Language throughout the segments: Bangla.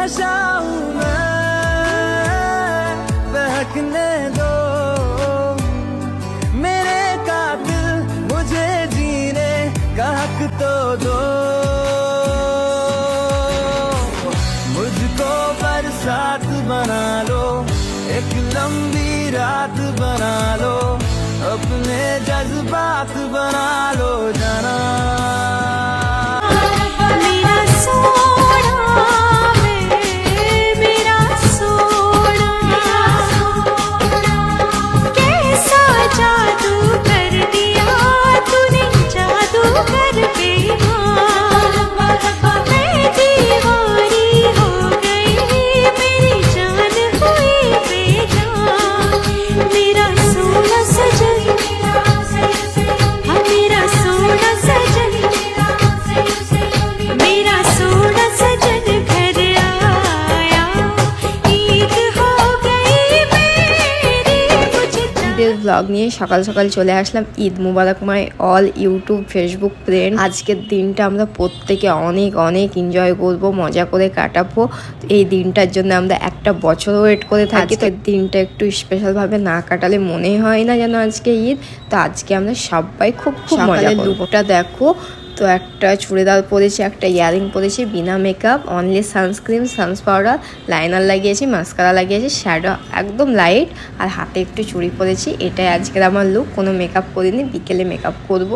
नशा हूँ मैं, बहकने दो मेरे कातिल, मुझे जीने का हक तो दो। मुझको बरसात बना लो, एक लंबी रात बना लो, अपने जज्बात बना लो जाना। मेरा सोना मेरा सोना, कैसा जादू कर दिया तूने, जादू कर बेईमान। मैं दीवानी हो गई, मेरी जान हुई बेजान। मेरा सोना सजन, मेरा सोना सजन, मेरा सोना सजन घर आया, ईद हो गई मेरी मुझे। ঈদের ব্লগ নিয়ে সকাল সকাল চলে আসলাম। ঈদ মুবারক my all YouTube Facebook friend. আজকের দিনটা আমরা প্রত্যেকে অনেক অনেক এনজয় করব, মজা করে কাটাবো। এই দিনটার জন্য আমরা একটা বছর ওয়েট করে থাকি। তো দিনটা একটু স্পেশালভাবে না কাটালে মনে হয় না যেন আজকে ঈদ। তো আজকে আমরা সবাই খুব খুব মজা করব। লুকটা দেখো, তো একটা চুড়িদার পরেছি, একটা ইয়ারিং পরেছি, বিনা মেকআপ, অনলি সানস্ক্রিন, সানস পাউডার, লাইনার লাগিয়েছি, মাস্কারা লাগিয়েছি, শ্যাডো একদম লাইট, আর হাতে একটু চুড়ি পরেছি। এটাই আজকের আমার লুক। কোনো মেকআপ করিনি, বিকেলে মেকআপ করব।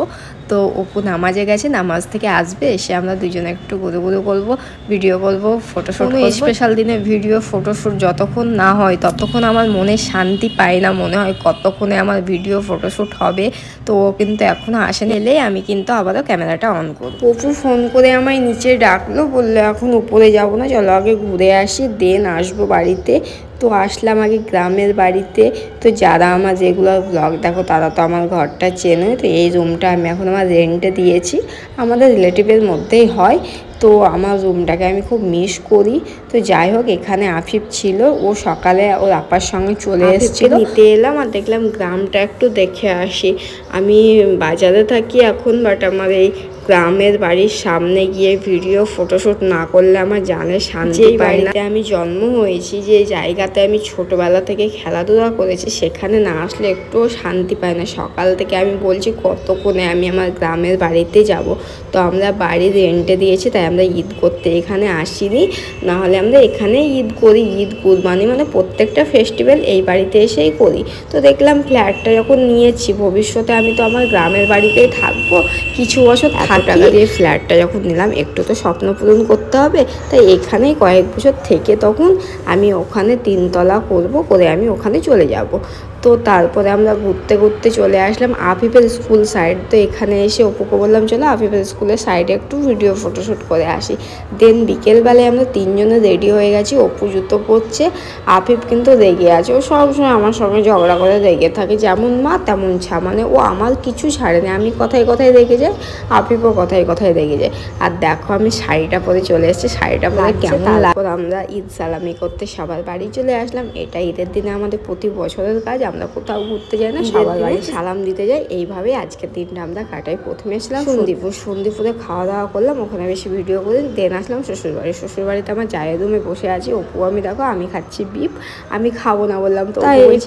তো অপু নামাজে গেছে, নামাজ থেকে আসবে, এসে আমরা দুজনে একটু গুঁড়ো গুঁড়ো করবো, ভিডিও করবো, ফটোশ্যুট করবো। স্পেশাল দিনে ভিডিও ফটোশ্যুট যতক্ষণ না হয় ততক্ষণ আমার মনে শান্তি পায় না, মনে হয় কতক্ষণে আমার ভিডিও ফটোশ্যুট হবে। তো ও কিন্তু এখনো আসেনি, এলেই আমি কিন্তু আবারও ক্যামেরাটা অন করবো। অপু ফোন করে আমায় নিচে ডাকলো, বললো এখন উপরে যাবো না, চলো আগে ঘুরে আসি, দেন আসবো বাড়িতে। তো আসলাম আগে গ্রামের বাড়িতে। তো যারা আমার রেগুলার ব্লগ দেখো তারা তো আমার ঘরটা চেনে। তো এই রুমটা আমি এখন আমার রেন্টে দিয়েছি, আমাদের রিলেটিভের মধ্যেই হয়। তো আমার রুমটাকে আমি খুব মিস করি। তো যাই হোক, এখানে আফিফ ছিল, ও সকালে ওর আপার সঙ্গে চলে এসেছিল, নিতে এলাম আর দেখলাম গ্রামটা একটু দেখে আসি। আমি বাজারে থাকি এখন, বাট আমার এই গ্রামের বাড়ির সামনে গিয়ে ভিডিও ফটোশ্যুট না করলে আমার জানে শান্তি পাই না। আমি জন্ম হয়েছি, যে জায়গাতে আমি ছোটবেলা থেকে খেলাধুলা করেছি, সেখানে না আসলে একটুও শান্তি পাই না। সকাল থেকে আমি বলছি কতক্ষণে আমি আমার গ্রামের বাড়িতে যাব। তো আমরা বাড়ি রেন্টে দিয়েছি, তাই আমরা ঈদ করতে এখানে আসিনি, না হলে আমরা এখানে ঈদ করি। ঈদ কুরবানি মানে প্রত্যেকটা ফেস্টিভ্যাল এই বাড়িতে এসেই করি। তো দেখলাম ফ্ল্যাটটা যখন নিয়েছি, ভবিষ্যতে আমি তো আমার গ্রামের বাড়িতেই থাকবো কিছু বছর। টাকা দিয়ে ফ্ল্যাটটা যখন নিলাম, একটু তো স্বপ্ন পূরণ করতে হবে, তাই এখানেই কয়েক বছর থেকে তখন আমি ওখানে 3 তলা করব, করে আমি ওখানে চলে যাব। তো তারপরে আমরা ঘুরতে ঘুরতে চলে আসলাম আফিফের স্কুল সাইড। তো এখানে এসে অপুকে বললাম চলো আফিফের স্কুলের সাইডে একটু ভিডিও ফটোশ্যুট করে আসি। দেন বিকেলবেলায় আমরা 3 জনে রেডি হয়ে গেছি। অপু জুতো পরছে, আফিফ কিন্তু রেগে আছে। ও সবসময় আমার সঙ্গে ঝগড়া করে রেগে থাকে, যেমন মা তেমন ছা, মানে ও আমার কিছু ছাড়ে না। আমি কথায় কথায় রেগে যাই, আফিফও কথায় কথায় রেগে যায়। আর দেখো আমি শাড়িটা পরে চলে এসেছি, শাড়িটা পরে কেমন লাগবে। আমরা ঈদ সালামি করতে সবার বাড়ি চলে আসলাম। এটা ঈদের দিনে আমাদের প্রতি বছরের কাজ, আমরা কোথাও ঘুরতে যাই না, সবার বাড়ি সালাম দিতে যাই। এইভাবে আজকের দিনটা আমরা কাটাই। প্রথমে এসলাম সন্দীপুরে খাওয়া দাওয়া করলাম, ওখানে বেশি ভিডিও করে দেন আসলাম শ্বশুরবাড়ি। শ্বশুরবাড়িতে আমার জায়ের রুমে বসে আছি। অপু আমি দেখো আমি খাচ্ছি বিফ, আমি খাবো না বললাম, তো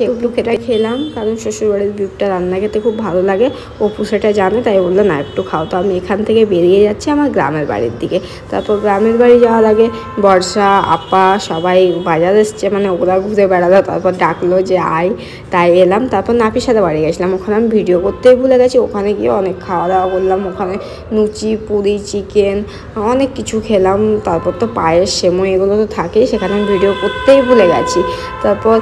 একটু খেতে খেলাম, কারণ শ্বশুরবাড়ির বিফটা রান্না খেতে খুব ভালো লাগে। অপু সেটা জানে, তাই বললো না একটু খাও। তো আমি এখান থেকে বেরিয়ে যাচ্ছি আমার গ্রামের বাড়ির দিকে। তারপর গ্রামের বাড়ি যাওয়ার আগে বর্ষা আপা সবাই বাজার এসছে, মানে ওরা ঘুরে বেড়ালো, তারপর ডাকলো যে আয়, তাই এলাম। তারপর নাপির সাথে বাড়ি গেছিলাম, ওখানে আমি ভিডিও করতেই ভুলে গেছি। ওখানে গিয়ে অনেক খাওয়া দাওয়া করলাম, ওখানে লুচি পুরি চিকেন অনেক কিছু খেলাম। তারপর তো পায়েস সেমই এগুলো তো থাকেই, সেখানে আমি ভিডিও করতেই ভুলে গেছি। তারপর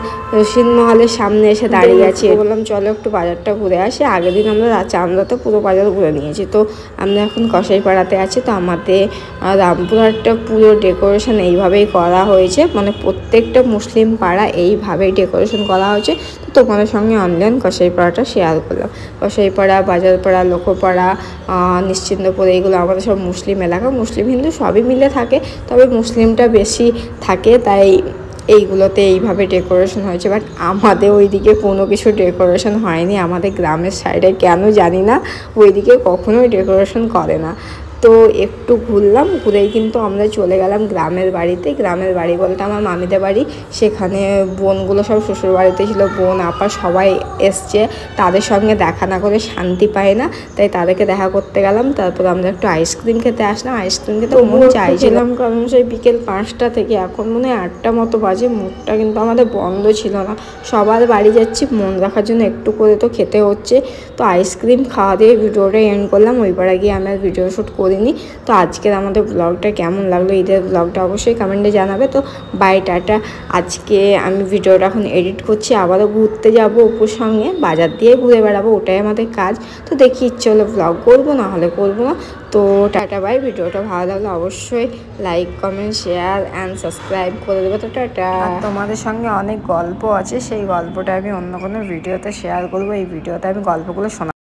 সিনমহলের সামনে এসে দাঁড়িয়ে আছি, বললাম চলো একটু বাজারটা ঘুরে আসি। আগের দিন আমরা চান্দাতে পুরো বাজার ঘুরে নিয়েছি। তো আমরা এখন কসাইপাড়াতে আছি। তো আমাদের রামপুরহাটটা পুরো ডেকোরেশন এইভাবেই করা হয়েছে, মানে প্রত্যেকটা মুসলিম পাড়া এইভাবেই ডেকোরেশন করা হয়েছে। তো তোমাদের সঙ্গে অনলাইন কসাইপাড়াটা শেয়ার করলাম। কসাইপাড়া, বাজারপাড়া, লোকপাড়া, নিশ্চিন্তপুর, এইগুলো আমাদের সব মুসলিম এলাকা। মুসলিম হিন্দু সবই মিলে থাকে, তবে মুসলিমটা বেশি থাকে, তাই এইগুলোতে এইভাবে ডেকোরেশন হয়েছে। বাট আমাদের ওইদিকে কোনো কিছু ডেকোরেশন হয়নি। আমাদের গ্রামের সাইডে কেন জানি না ওইদিকে কখনোই ডেকোরেশন করে না। তো একটু ঘুরলাম, ঘুরেই কিন্তু আমরা চলে গেলাম গ্রামের বাড়িতে। গ্রামের বাড়ি বলতে আমার মামিদের বাড়ি। সেখানে বোনগুলো সব শ্বশুর বাড়িতে ছিল, বোন আপা সবাই এসছে। তাদের সঙ্গে দেখা না করে শান্তি পায় না, তাই তাদেরকে দেখা করতে গেলাম। তারপর আমরা একটু আইসক্রিম খেতে আসলাম। আইসক্রিম খেতে মন চাইছিলাম, কারণ সেই বিকেল 5টা থেকে এখন মনে হয় 8টা মতো বাজে। মুখটা কিন্তু আমাদের বন্ধ ছিল না, সবার বাড়ি যাচ্ছি, মন রাখার জন্য একটু করে তো খেতে হচ্ছে। তো আইসক্রিম খাওয়া দিয়ে ভিডিওটা এন্ড করলাম। ওইবারে গিয়ে আমি আর ভিডিও শ্যুট করিনি। তো আজকের আমাদের ব্লগটা কেমন লাগলো, ঈদের ব্লগটা অবশ্যই কমেন্টে জানাবে। তো বাই, টাটা। আজকে আমি ভিডিওটা এখন এডিট করছি, আবারও ঘুরতে যাব অপুর সঙ্গে, বাজার দিয়ে ঘুরে বেড়াবো, ওটাই আমাদের কাজ। তো দেখি ইচ্ছে হলে ব্লগ করবো, না হলে করবো না। তো টাটা বাই। ভিডিওটা ভালো লাগলে অবশ্যই like, comment, share and subscribe করে দেবে। তো টাটা। তোমাদের সঙ্গে অনেক গল্প আছে, সেই গল্পটা আমি অন্য কোনো ভিডিওতে শেয়ার করবো। এই ভিডিওতে আমি গল্পগুলো শোনা